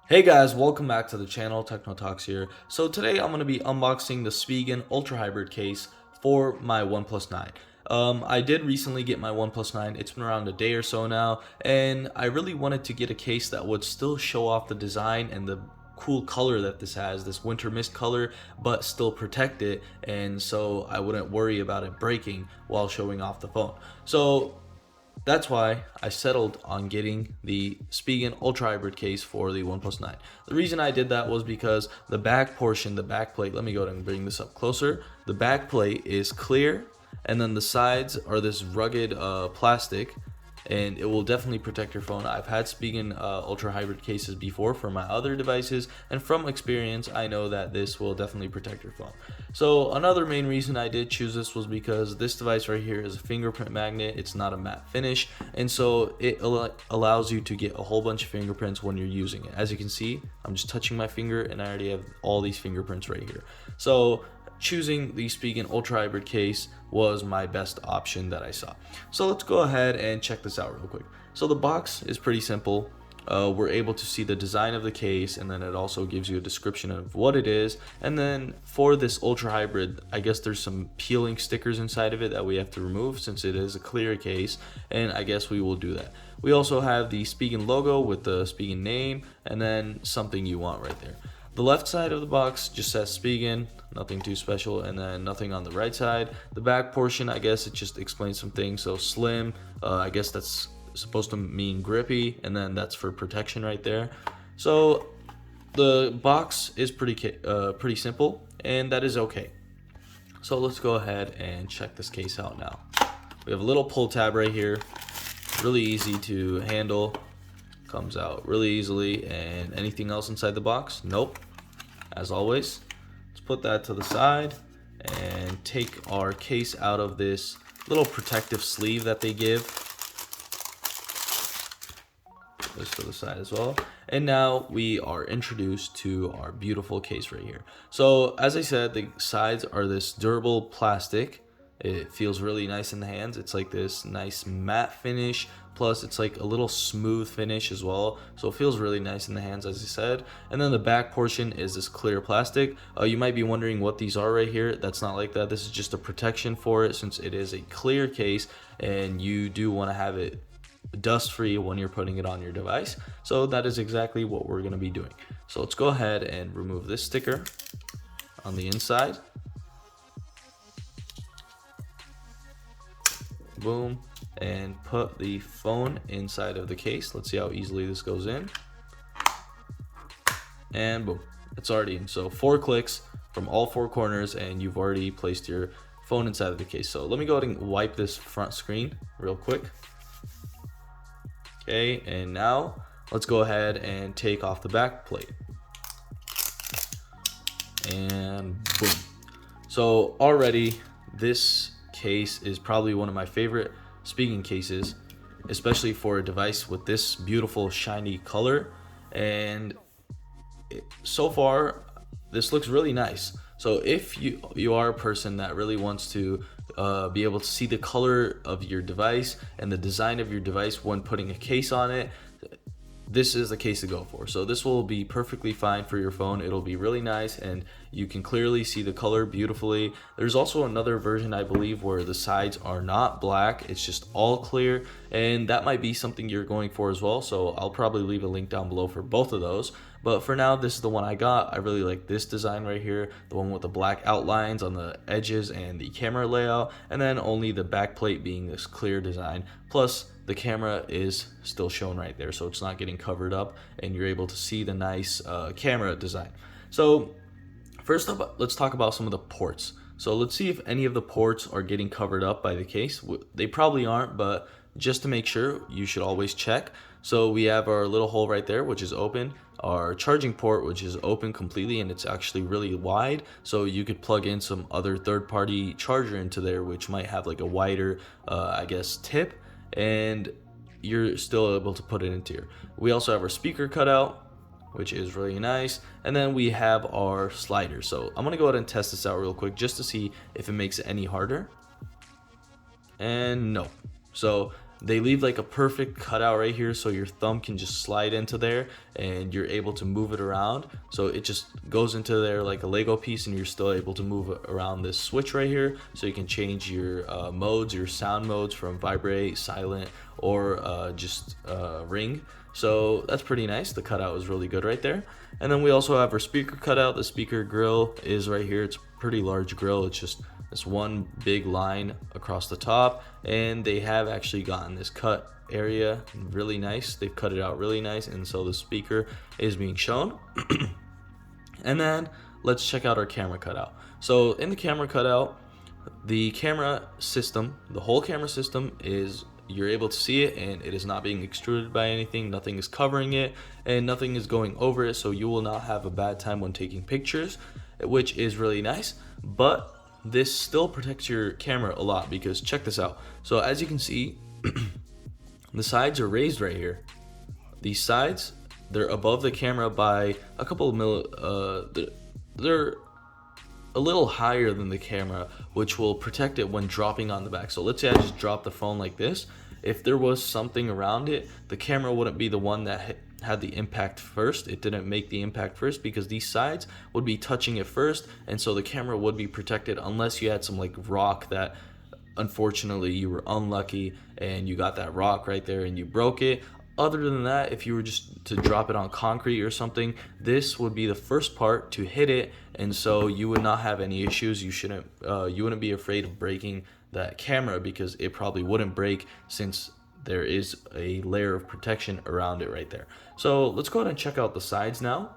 Hey guys, welcome back to the channel. Techno Talks here. So today I'm going to be unboxing the Spigen Ultra Hybrid Case for my OnePlus 9. I did recently get my OnePlus 9. It's been around a day or so now, and I really wanted to get a case that would still show off the design and the cool color that this has, this winter mist color, but still protect it, and so I wouldn't worry about it breaking while showing off the phone. So that's why I settled on getting the Spigen Ultra Hybrid Case for the OnePlus 9. The reason I did that was because the back portion, the back plate, let me go ahead and bring this up closer. The back plate is clear, and then the sides are this rugged plastic, and it will definitely protect your phone. I've had Spigen Ultra Hybrid cases before for my other devices, and from experience I know that this will definitely protect your phone. So another main reason I did choose this was because this device right here is a fingerprint magnet. It's not a matte finish, and so it allows you to get a whole bunch of fingerprints when you're using it. As you can see, I'm just touching my finger and I already have all these fingerprints right here. So choosing the Spigen Ultra Hybrid Case was my best option that I saw. So let's go ahead and check this out real quick. So the box is pretty simple. We're able to see the design of the case, and then it also gives you a description of what it is. And then for this Ultra Hybrid, I guess there's some peeling stickers inside of it that we have to remove since it is a clear case, and I guess we will do that. We also have the Spigen logo with the Spigen name, and then something you want right there. The left side of the box just says Spigen, nothing too special, and then nothing on the right side. The back portion, I guess it just explains some things. So slim, I guess that's supposed to mean grippy, and then that's for protection right there. So the box is pretty simple, and that is okay. So let's go ahead and check this case out now. We have a little pull tab right here, really easy to handle. Comes out really easily. And anything else inside the box? Nope. As always, let's put that to the side and take our case out of this little protective sleeve that they give. Put this to the side as well. And now we are introduced to our beautiful case right here. So as I said, the sides are this durable plastic. It feels really nice in the hands. It's like this nice matte finish, plus it's like a little smooth finish as well. So it feels really nice in the hands, as I said. And then the back portion is this clear plastic. You might be wondering what these are right here. That's not like that. This is just a protection for it, since it is a clear case and you do want to have it dust free when you're putting it on your device. So that is exactly what we're going to be doing. So let's go ahead and remove this sticker on the inside. Boom, and put the phone inside of the case. Let's see how easily this goes in. And boom, it's already in. So 4 clicks from all 4 corners and you've already placed your phone inside of the case. So let me go ahead and wipe this front screen real quick. Okay, and now let's go ahead and take off the back plate. And boom. So already this case is probably one of my favorite Spigen cases, especially for a device with this beautiful shiny color. And so far this looks really nice. So if you are a person that really wants to be able to see the color of your device and the design of your device when putting a case on it, this is the case to go for. So this will be perfectly fine for your phone. It'll be really nice and you can clearly see the color beautifully. There's also another version, I believe, where the sides are not black, it's just all clear, and that might be something you're going for as well. So I'll probably leave a link down below for both of those. But for now, this is the one I got. I really like this design right here, the one with the black outlines on the edges and the camera layout, and then only the back plate being this clear design. Plus the camera is still shown right there, so it's not getting covered up and you're able to see the nice camera design. So first up, let's talk about some of the ports. So let's see if any of the ports are getting covered up by the case. They probably aren't, but just to make sure, you should always check. So we have our little hole right there, which is open, our charging port, which is open completely, and it's actually really wide, so you could plug in some other third-party charger into there, which might have like a wider I guess tip, and you're still able to put it into here. We also have our speaker cutout, which is really nice, and then we have our slider. So I'm gonna go ahead and test this out real quick just to see if it makes it any harder. and no. So they leave like a perfect cutout right here, so your thumb can just slide into there and you're able to move it around. So it just goes into there like a Lego piece, and you're still able to move around this switch right here, so you can change your modes, your sound modes, from vibrate, silent, or just ring. So that's pretty nice. The cutout is really good right there. And then we also have our speaker cutout. The speaker grill is right here. It's a pretty large grill. It's just this one big line across the top, and they have actually gotten this cut area really nice. They've cut it out really nice, and so the speaker is being shown. And then let's check out our camera cutout. So in the camera cutout, the camera system, the whole camera system is, you're able to see it, and it is not being extruded by anything. Nothing is covering it, and nothing is going over it, so you will not have a bad time when taking pictures, which is really nice. But this still protects your camera a lot, because check this out. So as you can see, the sides are raised right here. These sides, they're above the camera by a couple of they're a little higher than the camera, which will protect it when dropping on the back. So let's say I just drop the phone like this. If there was something around it, the camera wouldn't be the one that had the impact first. It didn't make the impact first because these sides would be touching it first, and so the camera would be protected, unless you had some like rock that unfortunately you were unlucky and you got that rock right there and you broke it. Other than that, if you were just to drop it on concrete or something, this would be the first part to hit it, and so you would not have any issues. You wouldn't be afraid of breaking that camera, because it probably wouldn't break, since there is a layer of protection around it right there. So let's go ahead and check out the sides now.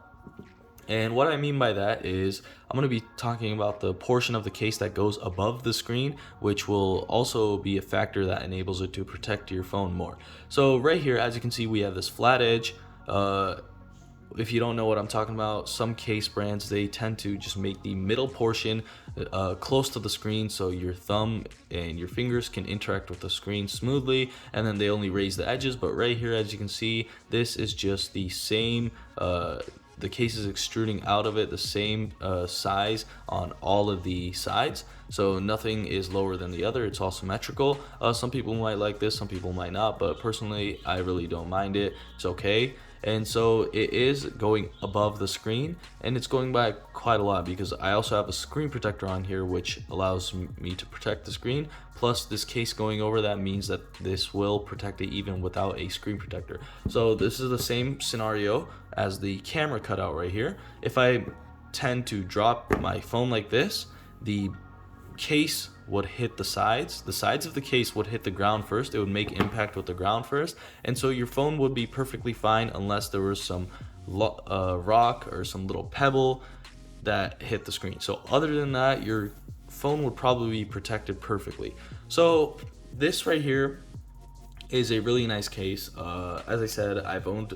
And what I mean by that is, I'm going to be talking about the portion of the case that goes above the screen, which will also be a factor that enables it to protect your phone more. So right here, as you can see, we have this flat edge. If you don't know what I'm talking about, some case brands, they tend to just make the middle portion close to the screen, so your thumb and your fingers can interact with the screen smoothly, and then they only raise the edges. But right here, as you can see, this is just the same, the case is extruding out of it the same size on all of the sides, so nothing is lower than the other. It's all symmetrical. Some people might like this, some people might not, but personally I really don't mind it. It's okay. And so it is going above the screen, and it's going by quite a lot, because I also have a screen protector on here which allows me to protect the screen, plus this case going over that means that this will protect it even without a screen protector. So this is the same scenario as the camera cutout right here. If I tend to drop my phone like this, the case would hit the sides of the case would hit the ground first. It would make impact with the ground first, and so your phone would be perfectly fine unless there was some rock or some little pebble that hit the screen. So other than that, your phone would probably be protected perfectly. So this right here is a really nice case. As I said, I've owned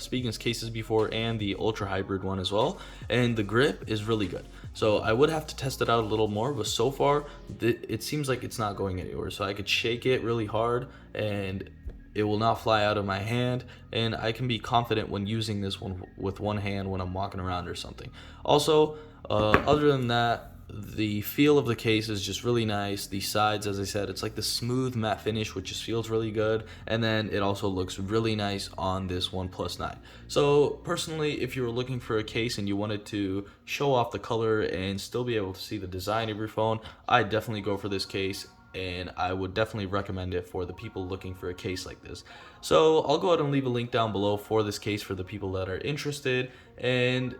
Spigen's cases before, and the Ultra Hybrid one as well, and the grip is really good. So I would have to test it out a little more, but so far it seems like it's not going anywhere. So I could shake it really hard and it will not fly out of my hand, and I can be confident when using this one with one hand when I'm walking around or something. Also, other than that, the feel of the case is just really nice. The sides, as I said, it's like the smooth matte finish, which just feels really good, and then it also looks really nice on this OnePlus 9. So personally, if you were looking for a case and you wanted to show off the color and still be able to see the design of your phone, I'd definitely go for this case, and I would definitely recommend it for the people looking for a case like this. So I'll go ahead and leave a link down below for this case for the people that are interested, and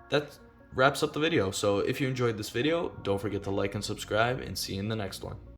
that wraps up the video. So if you enjoyed this video, don't forget to like and subscribe, and see you in the next one.